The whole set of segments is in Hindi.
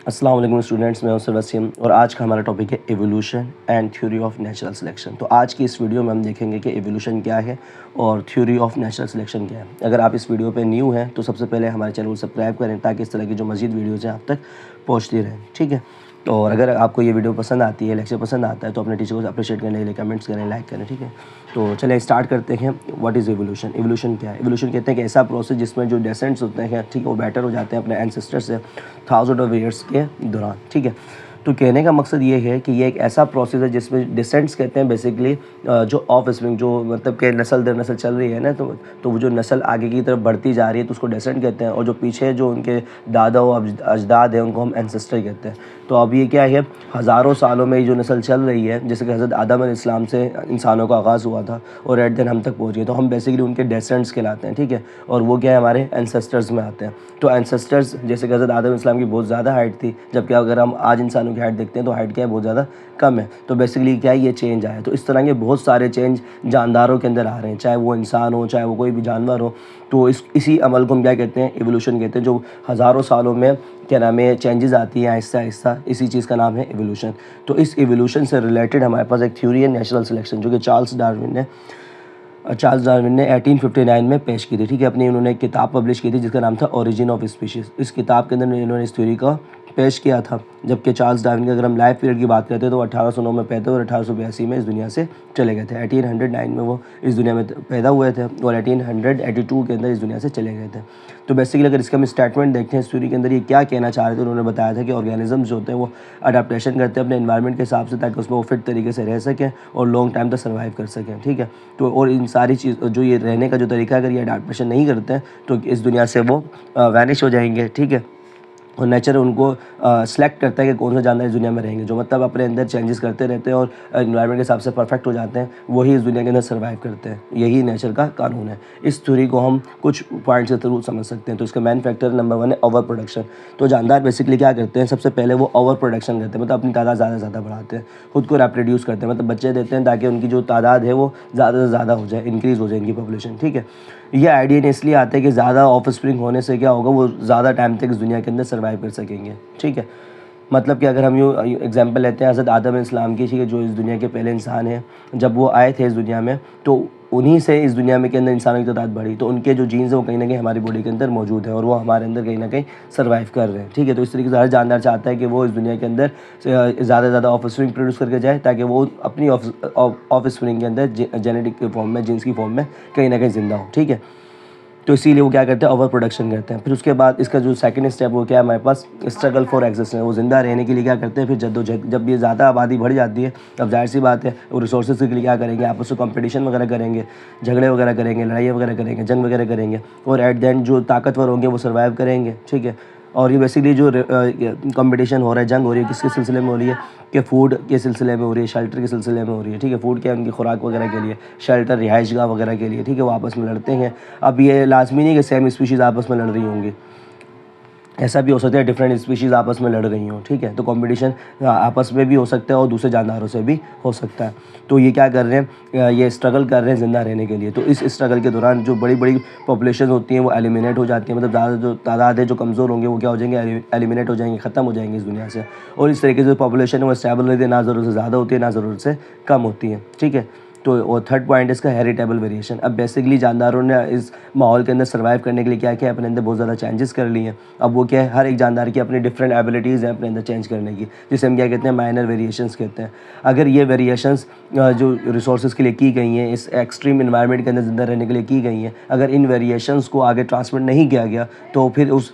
अस्सलाम वालेकुम स्टूडेंट्स, मैं हूं सर वसीम और आज का हमारा टॉपिक है evolution and theory of natural selection. तो आज की इस वीडियो में हम देखेंगे कि एवोल्यूशन क्या है और थ्योरी ऑफ नेचुरल सिलेक्शन क्या है। अगर आप इस वीडियो पे न्यू हैं तो सबसे पहले हमारे चैनल को सब्सक्राइब करें ताकि इस तरह की जो मज़ीद वीडियोज़ हैं आप तक पहुँचती रहें, ठीक है। और अगर आपको ये वीडियो पसंद आती है, लेक्चर पसंद आता है तो अपने टीचर को अप्रिशिएट करने के लिए कमेंट्स करें, लाइक करें, ठीक है। तो चलिए स्टार्ट करते हैं। What is evolution? एवोल्यूशन क्या है? एवोल्यूशन कहते हैं कि ऐसा प्रोसेस जिसमें जो डेसेंट्स होते हैं, ठीक है, वो बेटर हो जाते हैं अपने एंसेस्टर से थाउजेंड ऑफ ईयर्स के दौरान, ठीक है। तो कहने का मकसद ये है कि ये एक ऐसा प्रोसेस है जिसमें डिसेंट्स कहते हैं बेसिकली जो ऑफ स्प्रिंग, जो मतलब कि नस्ल दर नस्ल चल रही है ना, तो वो जो नस्ल आगे की तरफ बढ़ती जा रही है तो उसको डिसेंट कहते हैं, और जो पीछे जो उनके दादा व अजदाद हैं उनको हम एंसेस्टर कहते हैं। तो अब ये क्या है, हज़ारों सालों में ये जो नस्ल चल रही है, जैसे कि हज़रत आदम अलैहिस्सलाम से इंसानों का आगाज़ हुआ था और एट दिन हम तक पहुँच गए, तो हम बेसिकली उनके डेसेंट्स कहलाते हैं, ठीक है। और वो क्या है, हमारे एंसेस्टर्स में आते हैं। तो एंसेस्टर्स जैसे कि हज़रत आदम अलैहिस्सलाम की बहुत ज़्यादा हाइट थी, जबकि अगर हम आज इंसानों की हाइट देखते हैं तो हाइट क्या है, बहुत ज़्यादा कम है। तो बेसिकली क्या है, ये चेंज आया। तो इस तरह के बहुत सारे चेंज जानदारों के अंदर आ रहे हैं, चाहे वो इंसान हो, चाहे वो कोई भी जानवर हो। तो इसी अमल को हम क्या कहते हैं, एवोल्यूशन कहते हैं। जो हज़ारों सालों में क्या नाम है, चेंजेस आती हैं आहिस्ता आहिस्ता, इसी चीज़ का नाम है एवोल्यूशन। तो इस एवोल्यूशन से रिलेटेड हमारे पास एक थ्योरी है नेचुरल सिलेक्शन, जो कि चार्ल्स डार्विन ने 1859 में पेश की थी, ठीक है। अपनी उन्होंने एक किताब पब्लिश की थी जिसका नाम था ओरिजिन ऑफ स्पीशीज़। इस किताब के अंदर इन्होंने इस थ्योरी का पेश किया था। जबकि चार्ल्स डार्विन की अगर हम लाइफ पीरियड की बात करते हैं तो 1809 में पैदा और 1882 में इस दुनिया से चले गए थे। 1809 में वो इस दुनिया में पैदा हुए थे और 1882 के अंदर इस दुनिया से चले गए थे। तो बेसिकली अगर इसका हम स्टेटमेंट देखते हैं इस थ्योरी के अंदर, ये क्या कहना चाह रहे थे, उन्होंने बताया था कि ऑर्गेनिजम्स जो होते हैं वो अडाप्टेशन करते हैं अपने एनवायरनमेंट के हिसाब से ताकि उसमें वो फिट तरीके से रह सकें और लॉन्ग टाइम तक सर्वाइव कर सकें, ठीक है। तो और इन सारी चीज़ जो ये रहने का जो तरीका है, अगर ये अडाप्टेशन नहीं करते हैं तो इस दुनिया से वो वैनिश हो जाएंगे, ठीक है। और नेचर उनको सेलेक्ट करता है कि कौन सा जानवर इस दुनिया में रहेंगे। जो मतलब अपने अंदर चेंजेस करते रहते हैं और एनवायरनमेंट के हिसाब से परफेक्ट हो जाते हैं, वही इस दुनिया के अंदर सर्वाइव करते हैं। यही नेचर का कानून है। इस थ्योरी को हम कुछ पॉइंट्स के थ्रू समझ सकते हैं। तो इसका मेन फैक्टर नंबर 1 है ओवर प्रोडक्शन। तो जानदार बेसिकली क्या करते हैं, सबसे पहले वो ओवर प्रोडक्शन करते हैं, मतलब अपनी तादाद ज़्यादा से ज़्यादा बढ़ाते हैं, खुद को रिप्रोड्यूस करते हैं, मतलब बच्चे देते हैं ताकि उनकी जो तादाद है वो ज़्यादा से ज़्यादा हो जाए, इंक्रीज़ हो जाए इनकी पॉपुलेशन, ठीक है। ये आइडिया इसलिए आता है कि ज़्यादा ऑफ स्प्रिंग होने से क्या होगा, वो ज़्यादा टाइम तक इस दुनिया के अंदर सर्वाइव कर सकेंगे, ठीक है। मतलब कि अगर हम यूँ एग्जांपल लेते हैं हज़रत आदम अलैहिस्सलाम की, ठीक है, जो इस दुनिया के पहले इंसान हैं, जब वो आए थे इस दुनिया में तो उन्हीं से इस दुनिया में के अंदर इंसानों की तादाद बढ़ी। तो उनके जो जीन्स हैं वो कहीं ना कहीं हमारी बॉडी के अंदर मौजूद है और वो हमारे अंदर कहीं ना कहीं सर्वाइव कर रहे हैं, ठीक है। तो इस तरीके से हर जानदार चाहता है कि वो इस दुनिया के अंदर ज़्यादा से ज़्यादा ऑफ स्प्रिंग प्रोड्यूस करके जाए ताकि वो अपनी ऑफ स्प्रिंग के अंदर जेनेटिक के फॉर्म में, जीन्स की फॉर्म में कहीं ना कहीं ज़िंदा हो, ठीक है। तो इसीलिए वो क्या करते हैं, ओवर प्रोडक्शन करते हैं। फिर उसके बाद इसका जो सेकंड स्टेप वो क्या है, हमारे पास स्ट्रगल फॉर एग्जिस्टेंस। वो ज़िंदा रहने के लिए क्या करते हैं, फिर जद्दोजहद। जब ये ज़्यादा आबादी बढ़ जाती है अब जाहिर सी बात है वो रिसोर्सेज के लिए क्या करेंगे, आपस में कंपटीशन वगैरह करेंगे, झगड़े वगैरह करेंगे, लड़ाई वगैरह करेंगे, जंग वगैरह करेंगे, और एट द एंड जो ताकतवर होंगे वो सर्वाइव करेंगे, ठीक है। और ये बेसिकली जो कंपटीशन हो रहा है, जंग हो रही है, किसके सिलसिले में हो रही है, कि फूड के सिलसिले में हो रही है, शेल्टर के सिलसिले में हो रही है, ठीक है। फूड क्या है, उनकी खुराक वगैरह के लिए, शेल्टर रिहाइशगाह वगैरह के लिए, ठीक है, वो आपस में लड़ते हैं। अब ये लाजमी नहीं कि सेम स्पीशीज़ आपस में लड़ रही होंगी, ऐसा भी हो सकता है डिफरेंट स्पीशीज़ आपस में लड़ रही हों, ठीक है। तो कंपटीशन आपस में भी हो सकता है और दूसरे जानदारों से भी हो सकता है। तो ये क्या कर रहे हैं, ये स्ट्रगल कर रहे हैं ज़िंदा रहने के लिए। तो इस स्ट्रगल के दौरान जो बड़ी बड़ी पॉपुलेशन होती हैं वो एलिमिनेट हो जाती हैं, मतलब ज़्यादा जो तादाद है, जो कमज़ोर होंगे वो क्या हो जाएंगे, एलिमिनेट हो जाएंगे, ख़त्म हो जाएंगे इस दुनिया से। और इस तरीके से पॉपुलेशन है वो स्टेबल रहती है, ना ज़रूरत से ज़्यादा होती है ना ज़रूरत से कम होती है, ठीक है। तो और थर्ड पॉइंट इसका हेरिटेबल वेरिएशन। अब बेसिकली जानदारों ने इस माहौल के अंदर सर्वाइव करने के लिए क्या किया, अपने अंदर बहुत ज़्यादा चेंजेस कर लिए हैं। अब वो क्या है, हर एक जानदार की अपनी डिफरेंट एबिलिटीज़ हैं अपने अंदर चेंज करने की, जिसे हम क्या कहते हैं, माइनर वेरिएशंस कहते हैं। अगर ये वेरिएशंस जो रिसोर्सेज के लिए की गई हैं, इस एक्सट्रीम इन्वायरमेंट के अंदर ज़िंदा रहने के लिए की गई हैं, अगर इन वेरिएशंस को आगे ट्रांसमिट नहीं किया गया तो फिर उस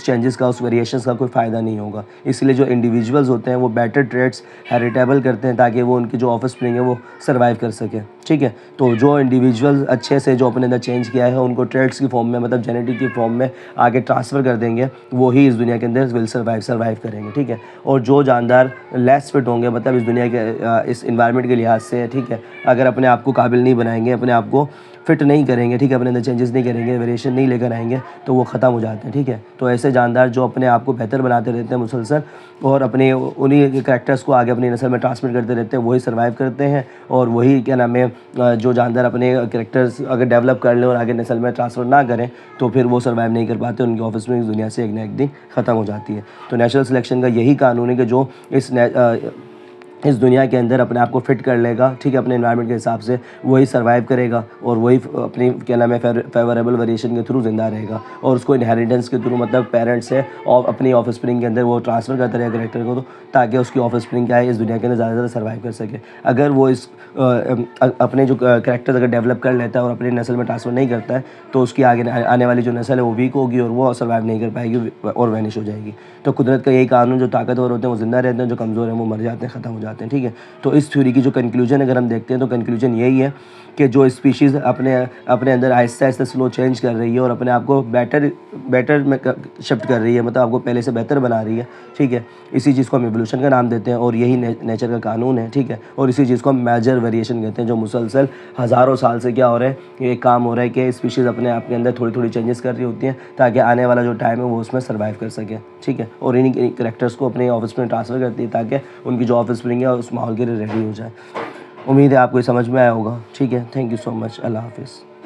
चेंजेस का, उस वेरिएशंस का कोई फ़ायदा नहीं होगा। इसलिए जो इंडिविजुअल्स होते हैं वो बेटर ट्रेड्स हेरिटेबल करते हैं ताकि वो उनकी जो ऑफस्प्रिंग है वो सर्वाइव कर सके, ठीक है। तो जो इंडिविजुअल अच्छे से जो अपने अंदर चेंज किया है उनको ट्रेड्स की फॉर्म में, मतलब जेनेटिक की फॉर्म में आगे ट्रांसफ़र कर देंगे, वो ही इस दुनिया के अंदर विल सर्वाइव करेंगे, ठीक है। और जो जानदार लेस फिट होंगे, मतलब इस दुनिया के इस इन्वायरमेंट के लिहाज से, ठीक है, अगर अपने आप को काबिल नहीं बनाएंगे, अपने आप को फिट नहीं करेंगे, ठीक है, अपने अंदर चेंजेस नहीं करेंगे, वेरिएशन नहीं लेकर आएंगे, तो वो ख़त्म हो जाते हैं, ठीक है। तो ऐसे जानदार जो अपने आप को बेहतर बनाते रहते हैं मुसलसल और अपने उन्हीं कैरेक्टर्स को आगे अपनी नस्ल में ट्रांसमिट करते रहते हैं, वही सर्वाइव करते हैं। और वही क्या नाम है, जो जानदार अपने कैरेक्टर्स अगर डेवलप कर लें और आगे नस्ल में ट्रांसफ़र ना करें, तो फिर वो सर्वाइव नहीं कर पाते, उनकी ऑफस्प्रिंग इस दुनिया से एक ना एक दिन ख़त्म हो जाती है। तो नेचुरल सिलेक्शन का यही कानून है कि जो इस दुनिया के अंदर अपने आप को फिट कर लेगा, ठीक है, अपने एनवायरनमेंट के हिसाब से, वही सर्वाइव करेगा और वही अपनी क्या नाम है फेवरेबल वेरिएशन के थ्रू ज़िंदा रहेगा। और उसको इनहेरिटेंस के थ्रू, मतलब पेरेंट्स से और अपनी ऑफस्प्रिंग के अंदर वो ट्रांसफ़र करता रहेगा कैरेक्टर को, तो ताकि उसकी ऑफस्प्रिंग क्या है, इस दुनिया के अंदर ज़्यादा से ज़्यादा सर्वाइव कर सके। अगर वो इस अपने जो कैरेक्टर्स अगर डेवलप कर लेता है और अपनी नस्ल में ट्रांसफ़र नहीं करता है, तो उसकी आगे आने वाली जो नस्ल है वो वीक होगी और वो सर्वाइव नहीं कर पाएगी और वैनिश हो जाएगी। तो कुदरत का यही कानून, जो ताकतवर होते हैं वो ज़िंदा रहते हैं, जो कमज़ोर हैं वो मर जाते हैं, ख़त्म हो जाते हैं, ठीक है। तो इस थ्योरी की जो कंक्लूजन अगर हम देखते हैं, तो कंक्लूजन यही है कि जो स्पीशीज़ अपने अंदर आहिस्ता आहिस्ता स्लो चेंज कर रही है और अपने आप को बेटर में शिफ्ट कर रही है, मतलब आपको पहले से बेहतर बना रही है, ठीक है। इसी चीज़ को हम एवोल्यूशन का नाम देते हैं और यही नेचर का कानून है, ठीक है। और इसी चीज़ को हम मेजर वेरिएशन कहते हैं, जो मुसलसल हज़ारों साल से क्या हो रहा है, ये काम हो रहा है कि स्पीशीज़ अपने आप के अंदर थोड़ी थोड़ी चेंजेस कर रही होती हैं, ताकि आने वाला जो टाइम है वो उसमें सर्वाइव कर सके, ठीक है। और इन्हीं कैरेक्टर्स को अपने ऑफिस में ट्रांसफ़र करती है, ताकि उनकी जो ऑफस्प्रिंग है उस माहौल के लिए रेडी हो जाए। उम्मीद है आपको ये समझ में आया होगा, ठीक है। Thank you so much. अल्लाह हाफ़िज़।